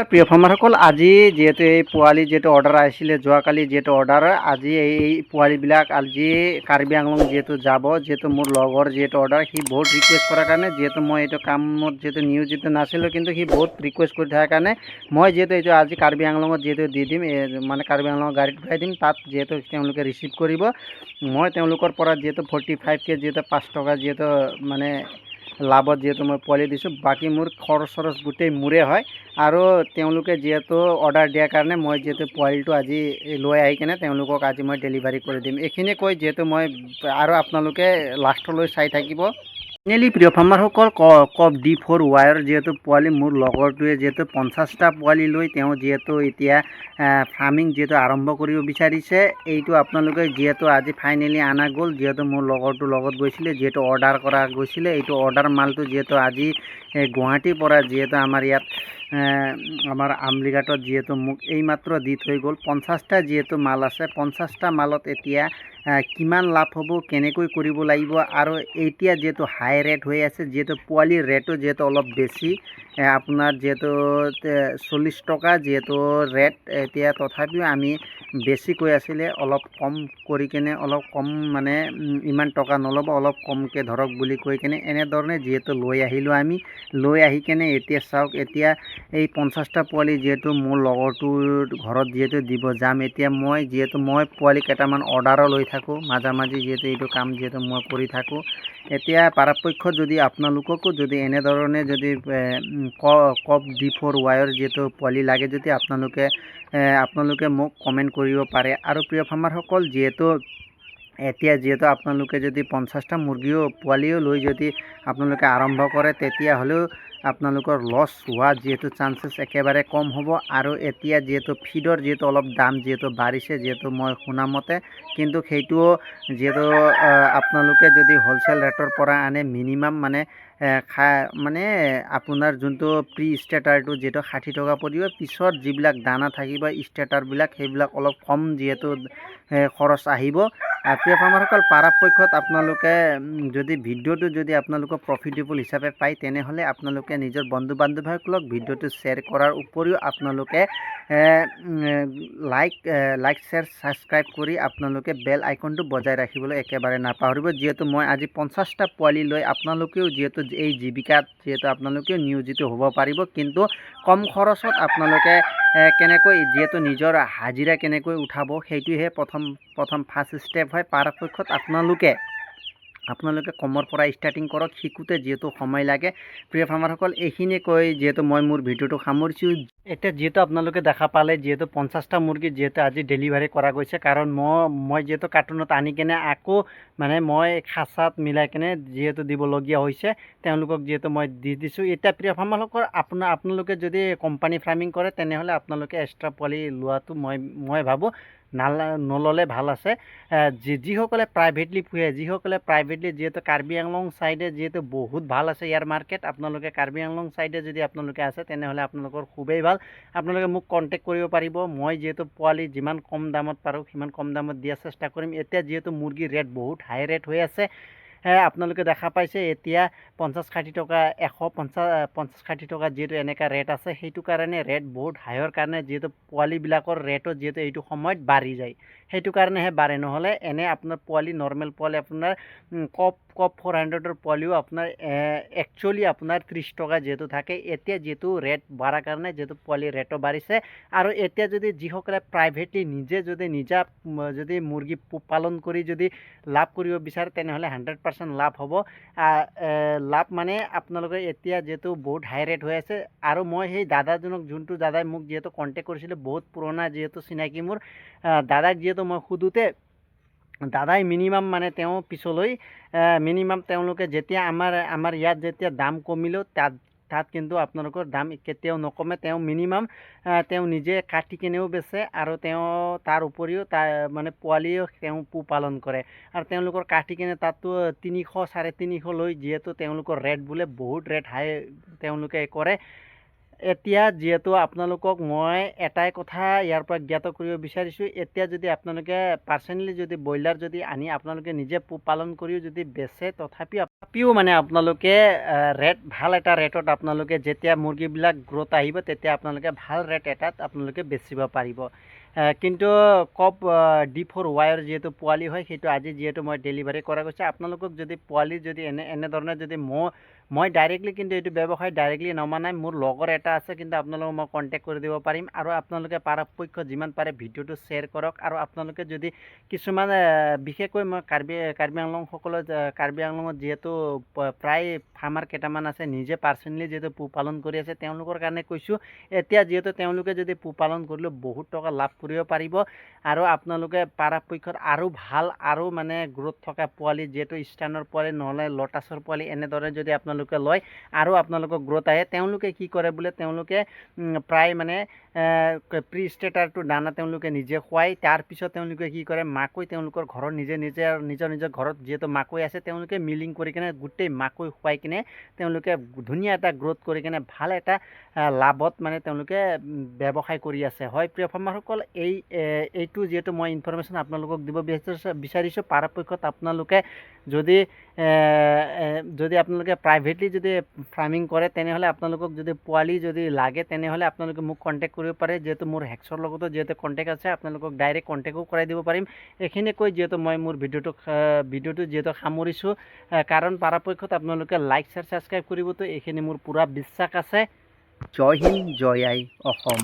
প্ৰিয় ফাৰ্মাৰসকল, আজি যিহেতু এই পোৱালি যিহেতু অৰ্ডাৰ আহিছিলে, যোৱাকালি যিহেতু অৰ্ডাৰ, আজি এই পোৱালিবিলাক আজি কাৰ্বি আংলং যিহেতু যাব, যিহেতু মোৰ লগৰ যিহেতু অৰ্ডাৰ, সি বহুত ৰিকুৱেষ্ট কৰাৰ কাৰণে, যিহেতু মই এইটো কামত যিহেতু নিয়োজিত নাছিলোঁ, কিন্তু সি বহুত ৰিকুৱেষ্ট কৰি থকাৰ কাৰণে মই যিহেতু এইটো আজি কাৰ্বি আংলঙত যিহেতু দি দিম, মানে কাৰ্বি আংলঙৰ গাড়ীত উঠাই দিম, তাত যিহেতু তেওঁলোকে ৰিচিভ কৰিব। মই তেওঁলোকৰ পৰা যিহেতু 45K যিহেতু 5 টকা যিহেতু মানে লাভত যিহেতু মই পোৱালি দিছোঁ, বাকী মোৰ খৰচ গোটেই মোৰে হয়। আৰু তেওঁলোকে যিহেতু অৰ্ডাৰ দিয়াৰ কাৰণে মই যিহেতু পোৱালিটো আজি লৈ আহি কিনে তেওঁলোকক আজি মই ডেলিভাৰী কৰি দিম। এইখিনি কৈ যিহেতু মই আৰু আপোনালোকে লাষ্টলৈ চাই থাকিব। ফাইনেলি প্ৰিয় ফাৰ্মাৰসকল, কপ D4 ৱায়াৰ যিহেতু পোৱালি মোৰ লগৰটোৱে যিহেতু 50টা পোৱালি লৈ তেওঁ যিহেতু এতিয়া ফাৰ্মিং যিহেতু আৰম্ভ কৰিব বিচাৰিছে, এইটো আপোনালোকে যিহেতু আজি ফাইনেলি অনা গ'ল, যিহেতু মোৰ লগৰটোৰ লগত গৈছিলে, যিহেতু অৰ্ডাৰ কৰা গৈছিলে, এইটো অৰ্ডাৰ মালটো যিহেতু আজি গুৱাহাটীৰ পৰা যিহেতু আমাৰ ইয়াত আমাৰ আমলিঘাটত যিহেতু মোক এইমাত্ৰ দি থৈ গ'ল। 50টা যিহেতু মাল আছে, 50টা মালত এতিয়া কিমান লাভ হ'ব, কেনেকৈ কৰিব লাগিব, আৰু এতিয়া যিহেতু হাই ৰেট হৈ আছে, যিহেতু পোৱালিৰ ৰেটো যিহেতু অলপ বেছি, আপোনাৰ যিহেতু 40 টকা যিহেতু ৰেট, এতিয়া তথাপিও আমি বেছি কৈ আছিলে, অলপ কম কৰি কেনে, অলপ কম মানে ইমান টকা নল'ব, অলপ কমকৈ ধৰক বুলি কৈ কেনে এনেধৰণে যিহেতু লৈ আহিলোঁ। আমি লৈ আহি কেনে এতিয়া চাওক, এতিয়া এই 50টা পোৱালি যিহেতু মোৰ লগৰটোৰ ঘৰত যিহেতু দিব যাম। এতিয়া মই পোৱালি কেইটামান অৰ্ডাৰো লৈ থাকোঁ, মাজে মাজে যিহেতু এইটো কাম যিহেতু মই কৰি থাকোঁ। এতিয়া পৰাপক্ষত যদি আপোনালোককো যদি এনেধৰণে যদি কপ D4 ৱায়াৰ যিহেতু পোৱালি লাগে, যদি আপোনালোকে মোক কমেণ্ট কৰিব পাৰে। আৰু প্ৰিয় ফাৰ্মাৰসকল, এতিয়া যিহেতু আপোনালোকে যদি 50টা মুৰ্গীও পোৱালিও লৈ যদি আপোনালোকে আৰম্ভ কৰে, তেতিয়াহ'লেও আপোনালোকৰ লছ হোৱা যিহেতু চান্সেছ একেবাৰে কম হ'ব। আৰু এতিয়া যিহেতু ফিডৰ যিহেতু অলপ দাম যিহেতু বাঢ়িছে, যিহেতু মই শুনামতে, কিন্তু সেইটোও যিহেতু আপোনালোকে যদি হ'লচেল ৰেটৰ পৰা আনে, মিনিমাম মানে আপোনাৰ যোনটো প্ৰি ষ্টাৰ্টাৰটো যিহেতু 60 টকা পৰিব, পিছত যিবিলাক দানা থাকিব ষ্টাৰ্টাৰবিলাক, সেইবিলাক অলপ কম যিহেতু খৰচ আহিব। প্ৰিয় ফাৰ্মাৰসকল, পৰাপক্ষত আপোনালোকে যদি ভিডিঅ'টো যদি আপোনালোকক প্ৰফিটেবল হিচাপে পায়, তেনেহ'লে আপোনালোকে নিজৰ বন্ধু বান্ধৱীসকলক ভিডিঅ'টো শ্বেয়াৰ কৰাৰ উপৰিও আপোনালোকে লাইক শ্বেয়াৰ ছাবস্ক্ৰাইব কৰি আপোনালোকে বেল আইকনটো বজাই ৰাখিবলৈ একেবাৰে নাপাহৰিব। যিহেতু মই আজি 50টা পোৱালি লৈ আপোনালোকেও যিহেতু এই জীৱিকাত যিহেতু আপোনালোকেও নিয়োজিত হ'ব পাৰিব, কিন্তু কম খৰচত আপোনালোকে কেনেকৈ যিহেতু নিজৰ হাজিৰা কেনেকৈ উঠাব, সেইটোহে প্ৰথম ফাৰ্ষ্ট ষ্টেপ হয়। পৰাপক্ষত আপোনালোকে কমৰ পৰা ষ্টাৰ্টিং কৰক, শিকোঁতে যিহেতু সময় লাগে। প্ৰিয় ফাৰ্মাৰসকল, এইখিনি কৈ যিহেতু মই মোৰ ভিডিঅ'টো সামৰিছোঁ। এতিয়া যিহেতু আপোনালোকে দেখা পালে, যিহেতু 50টা মুৰ্গী যিহেতু আজি ডেলিভাৰী কৰা গৈছে, কাৰণ মই যিহেতু কাৰ্টুনত আনি কেনে আকৌ মানে মই খাচাত মিলাই কেনে যিহেতু দিবলগীয়া হৈছে, তেওঁলোকক যিহেতু মই দি দিছোঁ। এতিয়া প্ৰিয় ফাৰ্মাৰসকল, আপোনালোকে যদি কোম্পানী ফাৰ্মিং কৰে, তেনেহ'লে আপোনালোকে এক্সট্ৰা পোৱালি লোৱাটো মই ভাবোঁ নল'লে ভাল আছে। যিসকলে প্ৰাইভেটলি পুহে, যিহেতু কাৰ্বি আংলং ছাইডে যিহেতু বহুত ভাল আছে ইয়াৰ মাৰ্কেট, আপোনালোকে কাৰ্বি আংলং ছাইডে যদি আপোনালোকে আছে, তেনেহ'লে আপোনালোকৰ খুবেই ভাল। আপোনালোকে মোক কণ্টেক্ট কৰিব পাৰিব। মই যিহেতু পোৱালি যিমান কম দামত পাৰোঁ সিমান কম দামত দিয়াৰ চেষ্টা কৰিম। এতিয়া যিহেতু মুৰ্গীৰ ৰেট বহুত হাই ৰেট হৈ আছে, আপোনালোকে দেখা পাইছে, এতিয়া 50-60 টকা, 150-60 টকা যিহেতু এনেকুৱা ৰেট আছে, সেইটো কাৰণে ৰেট বহুত হাইৰ কাৰণে যিহেতু পোৱালিবিলাকৰ ৰেটো যিহেতু এইটো সময়ত বাঢ়ি যায়, সেইটো কাৰণেহে বাঢ়ে। নহ'লে এনে আপোনাৰ পোৱালি নৰ্মেল পোৱালি আপোনাৰ কপ 400ৰ পোৱালিও আপোনাৰ একচুৱেলি আপোনাৰ 30 টকা যিহেতু থাকে। এতিয়া যিহেতু ৰেট বাঢ়াৰ কাৰণে যিহেতু পোৱালিৰ ৰেটো বাঢ়িছে। আৰু এতিয়া যদি যিসকলে প্ৰাইভেটলি যদি মুৰ্গী পালন কৰি যদি লাভ কৰিব বিচাৰে, তেনেহ'লে 100% লাভ হ'ব। লাভ মানে আপোনালোকে এতিয়া যিহেতু বহুত হাই ৰেট হৈ আছে, আৰু মই সেই যোনটো দাদাই মোক যিহেতু কণ্টেক্ট কৰিছিলে, বহুত পুৰণা যিহেতু চিনাকি মোৰ দাদাক যিহেতু মই সোধোতে, দাদাই মিনিমাম মানে তেওঁ পিছলৈ তেওঁলোকে যেতিয়া আমাৰ ইয়াত যেতিয়া দাম কমিলেও তাত কিন্তু আপোনালোকৰ দাম কেতিয়াও নকমে। তেওঁ মিনিমাম তেওঁ নিজে কাটি কেনেও বেচে, আৰু তাৰ উপৰিও মানে পোৱালিও তেওঁ পোহপালন কৰে, আৰু তেওঁলোকৰ কাটি কেনে তাতো 300-350 লৈ যিহেতু তেওঁলোকৰ ৰেট বোলে বহুত ৰেট হাই তেওঁলোকে কৰে। এতিয়া যিহেতু আপোনালোকক মই এটাই কথা ইয়াৰ পৰা জ্ঞাত কৰিব বিচাৰিছোঁ, এতিয়া যদি আপোনালোকে পাৰ্চনেলি যদি ব্ৰইলাৰ যদি আনি আপোনালোকে নিজে পালন কৰিও যদি বেচে, তথাপিও মানে আপোনালোকে ভাল এটা ৰেটত আপোনালোকে যেতিয়া মুৰ্গীবিলাক গ্ৰ'থ আহিব তেতিয়া আপোনালোকে ভাল ৰেট এটাত আপোনালোকে বেচিব পাৰিব। কিন্তু D4Y যিহেতু পোৱালি হয়, সেইটো আজি যিহেতু মই ডেলিভাৰী কৰা গৈছে, আপোনালোকক যদি পোৱালি যদি এনেধৰণে যদি মই ডাইৰেক্টলি কিন্তু এইটো ব্যৱসায় ডাইৰেক্টলি নমা নাই, মোৰ লগৰ এটা আছে, কিন্তু আপোনালোকক মই কণ্টেক্ট কৰি দিব পাৰিম। আৰু আপোনালোকে পৰাপক্ষত যিমান পাৰে ভিডিঅ'টো শ্বেয়াৰ কৰক। আৰু আপোনালোকে যদি কিছুমান বিশেষকৈ মই কাৰ্বি আংলঙত যিহেতু প্ৰায় ফাৰ্মাৰ কেইটামান আছে, নিজে পাৰ্চনেলি যিহেতু পোহপালন কৰি আছে, তেওঁলোকৰ কাৰণে কৈছোঁ, এতিয়া যিহেতু তেওঁলোকে যদি পোহপালন কৰিলেও বহুত টকা লাভ কৰিব পাৰিব। আৰু আপোনালোকে পৰাপক্ষত আৰু ভাল আৰু মানে গ্ৰ'থ থকা পোৱালি, যিহেতু ষ্টাৰ্ণৰ পোৱালি নহ'লে লটাছৰ পোৱালি এনেদৰে যদি আপোনালোকে লয় আৰু আপোনালোকৰ গ্ৰ'থ আহে, তেওঁলোকে কি কৰে বোলে, তেওঁলোকে প্ৰায় মানে প্ৰি ষ্টাৰ্টাৰটো দানা তেওঁলোকে নিজে খুৱাই, তাৰপিছত তেওঁলোকে কি কৰে, মাকৈ তেওঁলোকৰ ঘৰৰ নিজৰ ঘৰত যিহেতু মাকৈ আছে, তেওঁলোকে মিলিং কৰি কিনে গোটেই মাকৈ খুৱাই কিনে তেওঁলোকে ধুনীয়া এটা গ্ৰ'থ কৰি কিনে ভাল এটা লাভত মানে তেওঁলোকে ব্যৱসায় কৰি আছে। হয় প্ৰিয় ফাৰ্মাৰসকল, এইটো যিহেতু মই ইনফৰমেশ্যন আপোনালোকক দিব বিচাৰিছোঁ। পৰাপক্ষত আপোনালোকে যদি আপোনালোকে প্ৰাইভেটলি যদি ফাৰ্মিং কৰে, তেনেহ'লে আপোনালোকক যদি পোৱালি যদি লাগে, তেনেহ'লে আপোনালোকে মোক কণ্টেক্ট কৰিব পাৰে। যিহেতু মোৰ হেক্সৰ লগতো যিহেতু কণ্টেক্ট আছে, আপোনালোকক ডাইৰেক্ট কণ্টেক্টো কৰাই দিব পাৰিম। এইখিনি কৈ যিহেতু মই মোৰ ভিডিঅ'টো যিহেতু সামৰিছোঁ, কাৰণ পৰাপক্ষত আপোনালোকে লাইক শ্বেয়াৰ ছাবস্ক্ৰাইব কৰিবতো, এইখিনি মোৰ পূৰা বিশ্বাস আছে। জয় হিন্দ, জয় আই অসম।